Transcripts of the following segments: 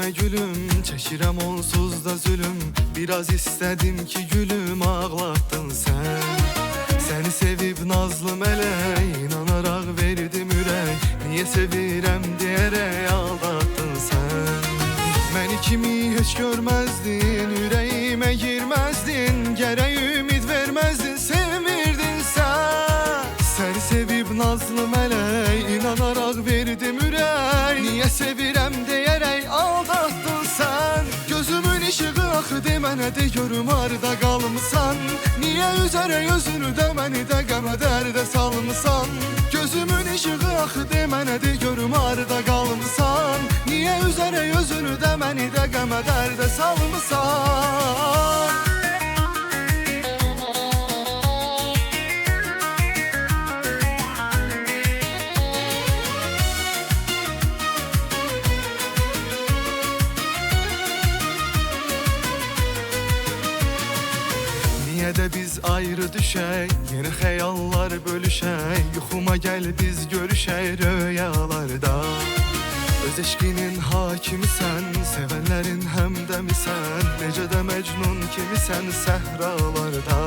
Sevme gülüm, çekirəm onsuz da zulüm. Biraz istedim ki gülüm, ağlattın sen. Seni sevip nazlı meleğe inanarak verdim ürək. Niye sevirəm diyerek aldattın sen. Beni kimi hiç görmezdin, yüreğime girmezdin. Gerek ümit vermezdin, sevmirdin sen. Seni sevip nazlı meleğe inanarak verdim ürək. Niye sevirəm diyerek aldattın sen. Gözümün ışığı axı demene de görüm harda kalmışsan. Niye üzere yüzünü de beni de qəmə dərdə salmışsan. Gözümün ışığı axı demene de görüm harda kalmışsan. Niye üzere yüzünü de beni de qəmə dərdə salmışsan. Niye de biz ayrı düşək, yeni xəyallar bölüşək. Yuxuma gəl biz görüşək rüyalarda. Öz eşqinin hakimisən, sevənlərin həmdəmisən. Necə də məcnun kimisən səhralarda.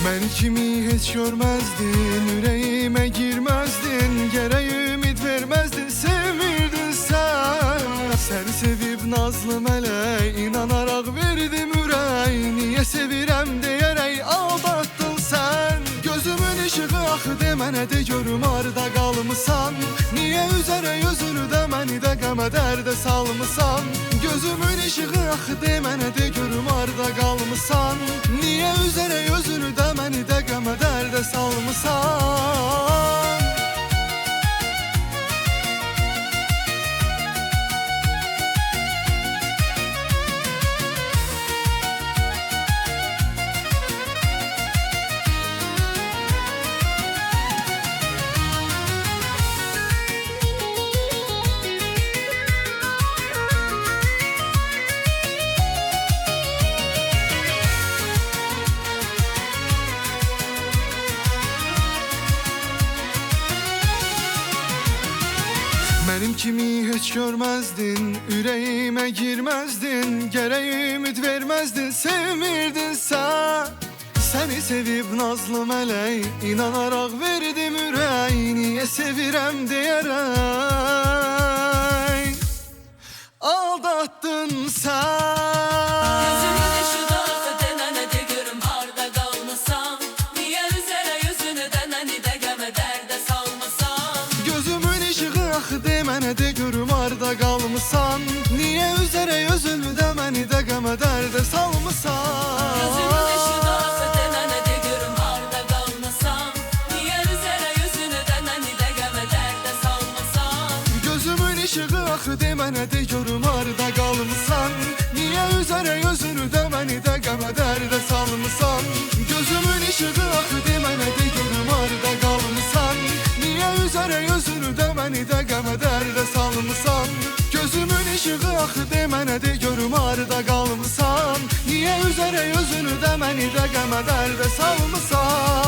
Məni kimi heç görməzdin, ürəyimə girməzdin. Gərək ümid verməzdin, sevmirdin sən. Səni sevib nazlı mələk, inanaraq verdim ürək. Niyə sevirəm deyərək aldattın sən. Gözümün ışığı axı demənə de görüm harda qalmışsan. Niyə üzərə yüzünü də məni də qəmə dərdə salmışsan. Gözümün ışığı axı demənə de görüm harda qalmışsan. Niyə üzərə yüzünü də məni də qəmə dərdə salmışsan. Benim kimi hiç görmezdin, yüreğime girmezdin. Gerek ümit vermezdin, sevmirdin sen. Seni sevip nazlı meleği inanarak verdim ürək. Niye sevirəm diyerek aldattın sen. Gözümün ışığı axı demene de görüm harda qalmışsan. Niye üzere yüzünü de məni də qəmə dərdə salmışsan. Gözümün ışığı axı demene de görüm harda qalmışsan. Niye üzere yüzünü de məni də qəmə dərdə salmışsan. Gözümün ışığı axı demene de görüm harda qalmışsan. Niye üzere yüzünü de məni də qəmə dərdə salmışsan. Gözümün ışığı axı demene de görüm harda qalmışsan. Niye üzere yüzünü de məni də qəmə dərdə salmışsan. Gözümün ışığı axı demene de görüm harda qalmışsan. Niye üzere yüzünü de məni də qəmə dərdə salmışsan. Gözümün ışığı axı demene de görüm harda qalmışsan. Niye üzere yüzünü de məni də qəmə dərdə salmışsan.